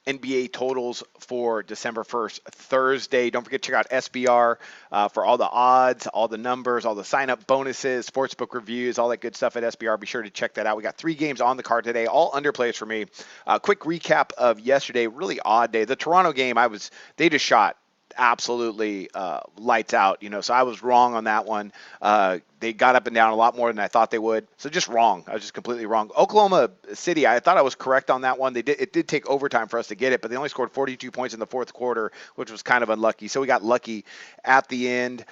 NBA totals for December 1st, Thursday. Don't forget to check out SBR for all the odds, all the numbers, all the sign-up bonuses, sportsbook reviews, all that good stuff at SBR. Be sure to check that out. We got 3 games on the card today, all underplays for me. Quick recap of yesterday, really odd day. The Toronto game, they just shot absolutely lights out, so I was wrong on that one. They got up and down a lot more than I thought they would, so just wrong. I was just completely wrong. Oklahoma City, I thought I was correct on that one. It did take overtime for us to get it, but they only scored 42 points in the fourth quarter, which was kind of unlucky, so we got lucky at the end.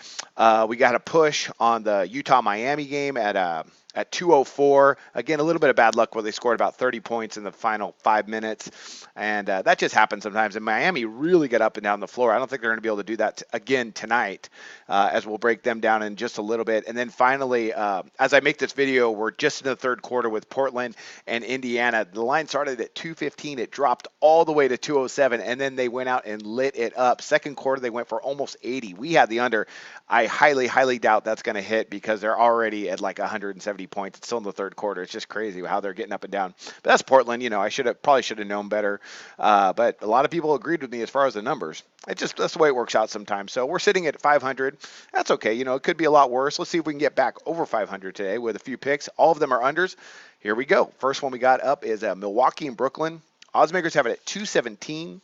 We got a push on the Utah-Miami game at 2:04. Again, a little bit of bad luck where they scored about 30 points in the final 5 minutes, and that just happens sometimes. And Miami really got up and down the floor. I don't think they're going to be able to do that again tonight, as we'll break them down in just a little bit. And then finally, as I make this video, we're just in the third quarter with Portland and Indiana. The line started at 2:15. It dropped all the way to 2:07, and then they went out and lit it up. Second quarter, they went for almost 80. We had the under. I highly, highly doubt that's going to hit because they're already at like 170 points. It's still in the third quarter. It's just crazy how they're getting up and down. But that's Portland. I probably should have known better. But a lot of people agreed with me as far as the numbers. That's the way it works out sometimes. So we're sitting at 500. That's okay. It could be a lot worse. Let's see if we can get back over 500 today with a few picks. All of them are unders. Here we go. First one we got up is Milwaukee and Brooklyn. Oddsmakers have it at 217,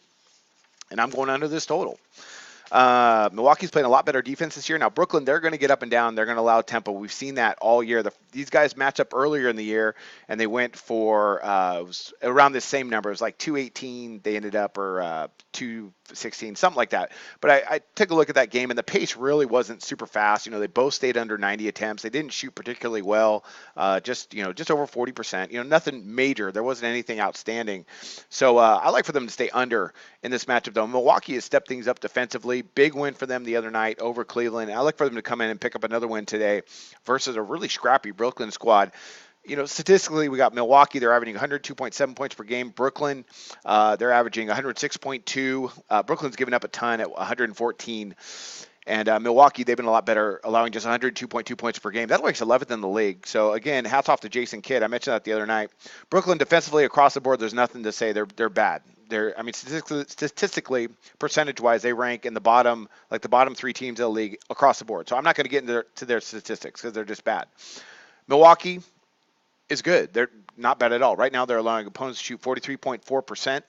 and I'm going under this total. Milwaukee's playing a lot better defense this year. Now, Brooklyn, they're going to get up and down. They're going to allow tempo. We've seen that all year. These guys match up earlier in the year, and they went for around the same number. It was like 218. They ended up, or 216, something like that. But I took a look at that game, and the pace really wasn't super fast. They both stayed under 90 attempts. They didn't shoot particularly well, just over 40%. Nothing major. There wasn't anything outstanding. So I like for them to stay under in this matchup, though. Milwaukee has stepped things up defensively. Big win for them the other night over Cleveland. I look for them to come in and pick up another win today versus a really scrappy Brooklyn squad. Statistically, we got Milwaukee. They're averaging 102.7 points per game. Brooklyn, they're averaging 106.2. Brooklyn's given up a ton at 114. And Milwaukee, they've been a lot better, allowing just 102.2 points per game. That ranks 11th in the league. So, again, hats off to Jason Kidd. I mentioned that the other night. Brooklyn, defensively, across the board, there's nothing to say. They're bad. Statistically, percentage-wise, they rank in the bottom 3 teams in the league across the board. So I'm not going to get into their statistics because they're just bad. Milwaukee is good. They're not bad at all. Right now, they're allowing opponents to shoot 43.4%,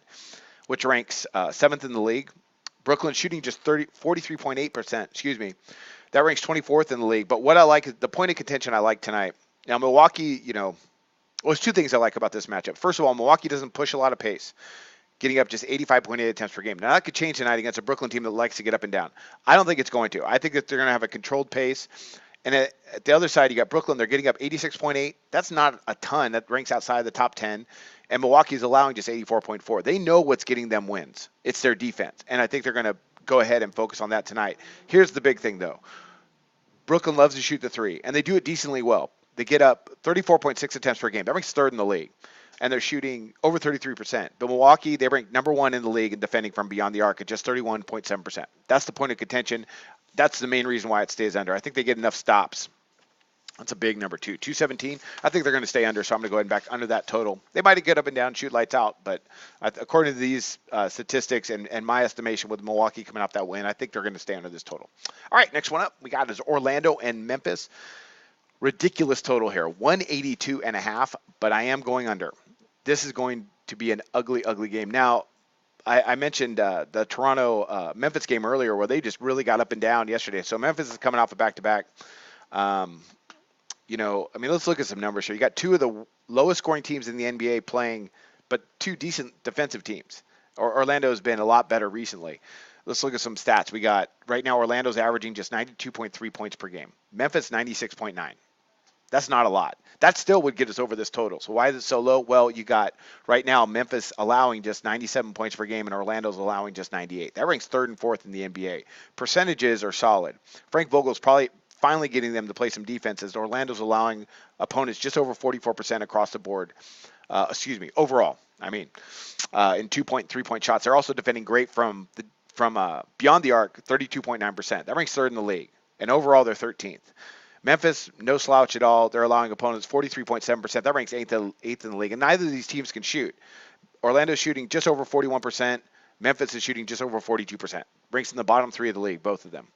which ranks 7th in the league. Brooklyn shooting just 43.8%. Excuse me. That ranks 24th in the league. But what I like is the point of contention I like tonight. Now, Milwaukee, there's 2 things I like about this matchup. First of all, Milwaukee doesn't push a lot of pace, getting up just 85.8 attempts per game. Now, that could change tonight against a Brooklyn team that likes to get up and down. I don't think it's going to. I think that they're going to have a controlled pace. And at the other side, you got Brooklyn. They're getting up 86.8. That's not a ton. That ranks outside the top 10. And Milwaukee's allowing just 84.4. They know what's getting them wins. It's their defense. And I think they're going to go ahead and focus on that tonight. Here's the big thing, though. Brooklyn loves to shoot the 3, and they do it decently well. They get up 34.6 attempts per game. That ranks 3rd in the league. And they're shooting over 33%. But Milwaukee, they rank number 1 in the league in defending from beyond the arc at just 31.7%. That's the point of contention. That's the main reason why it stays under. I think they get enough stops. That's a big number 2. 217. I think they're going to stay under, so I'm going to go ahead and back under that total. They might get up and down, shoot lights out, but according to these statistics and my estimation with Milwaukee coming off that win, I think they're going to stay under this total. All right, next one up we got is Orlando and Memphis. Ridiculous total here, 182.5, but I am going under. This is going to be an ugly, ugly game. Now, I mentioned the Toronto-Memphis game earlier where they just really got up and down yesterday. So Memphis is coming off a back-to-back. Let's look at some numbers here. You got 2 of the lowest scoring teams in the NBA playing, but 2 decent defensive teams. Orlando's been a lot better recently. Let's look at some stats. We got, right now, Orlando's averaging just 92.3 points per game. Memphis, 96.9. That's not a lot. That still would get us over this total. So why is it so low? Well, you got right now Memphis allowing just 97 points per game and Orlando's allowing just 98. That ranks 3rd and 4th in the NBA. Percentages are solid. Frank Vogel's probably finally getting them to play some defense as Orlando's allowing opponents just over 44% across the board. Overall. In 2-point, 3-point shots. They're also defending great from beyond the arc, 32.9%. That ranks 3rd in the league. And overall, they're 13th. Memphis, no slouch at all. They're allowing opponents 43.7%. That ranks 8th in the league. And neither of these teams can shoot. Orlando's shooting just over 41%. Memphis is shooting just over 42%. Ranks in the bottom three of the league, both of them.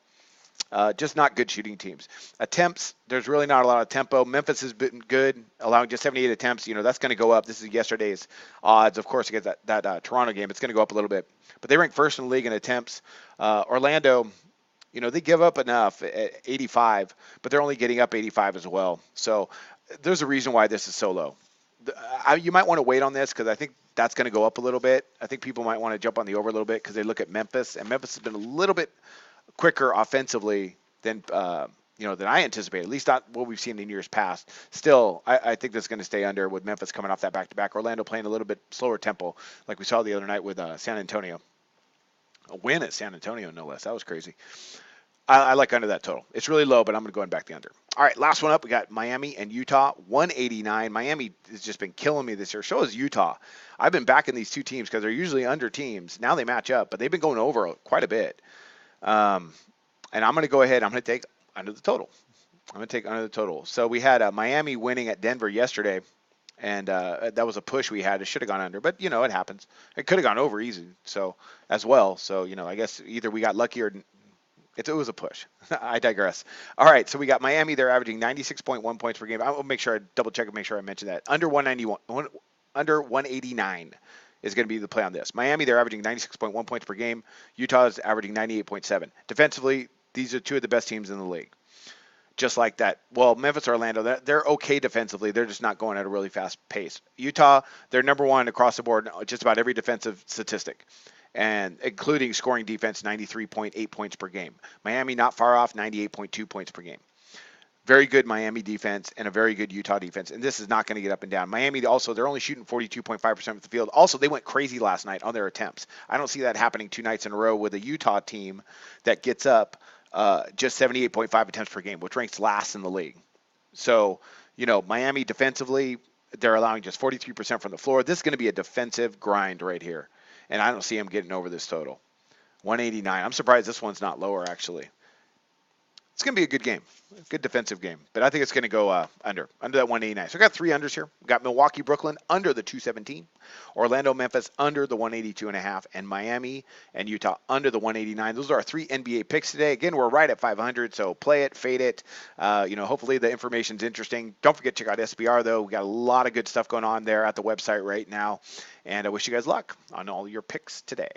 Just not good shooting teams. Attempts, there's really not a lot of tempo. Memphis has been good, allowing just 78 attempts. That's going to go up. This is yesterday's odds, of course, against that Toronto game. It's going to go up a little bit. But they rank first in the league in attempts. Orlando, they give up enough at 85, but they're only getting up 85 as well. So there's a reason why this is so low. You might want to wait on this because I think that's going to go up a little bit. I think people might want to jump on the over a little bit because they look at Memphis, and Memphis has been a little bit quicker offensively than than I anticipated. At least not what we've seen in years past. Still, I think this is going to stay under with Memphis coming off that back-to-back. Orlando playing a little bit slower tempo, like we saw the other night with San Antonio. A win at San Antonio, no less. That was crazy. I like under that total. It's really low, but I'm going to go and back the under. All right, last one up. We got Miami and Utah, 189. Miami has just been killing me this year. So has Utah. I've been backing these two teams because they're usually under teams. Now they match up, but they've been going over quite a bit. And I'm going to go ahead. I'm going to take under the total. I'm going to take under the total. So we had Miami winning at Denver yesterday, and that was a push we had. It should have gone under, but, it happens. It could have gone over easy as well. So, I guess either we got lucky or it was a push. I digress. All right, so we got Miami. They're averaging 96.1 points per game. I'll make sure I double check and make sure I mention that. Under 191, under 189 is going to be the play on this. Miami, they're averaging 96.1 points per game. Utah is averaging 98.7. Defensively, these are two of the best teams in the league. Just like that. Well, Memphis, Orlando, they're okay defensively. They're just not going at a really fast pace. Utah, they're number one across the board, just about every defensive statistic, and including scoring defense, 93.8 points per game. Miami, not far off, 98.2 points per game. Very good Miami defense and a very good Utah defense, and this is not going to get up and down. Miami also, they're only shooting 42.5% of the field. Also, they went crazy last night on their attempts. I don't see that happening 2 nights in a row with a Utah team that gets up just 78.5 attempts per game, which ranks last in the league. So, Miami defensively, they're allowing just 43% from the floor. This is going to be a defensive grind right here, and I don't see them getting over this total. 189. I'm surprised this one's not lower, actually. It's going to be a good game, a good defensive game, but I think it's going to go under that 189. So I got 3 unders here. We got Milwaukee, Brooklyn under the 217, Orlando, Memphis under the 182.5, and Miami and Utah under the 189. Those are our 3 NBA picks today. Again, we're right at 500, so play it, fade it. Hopefully the information's interesting. Don't forget to check out SBR though. We got a lot of good stuff going on there at the website right now, and I wish you guys luck on all your picks today.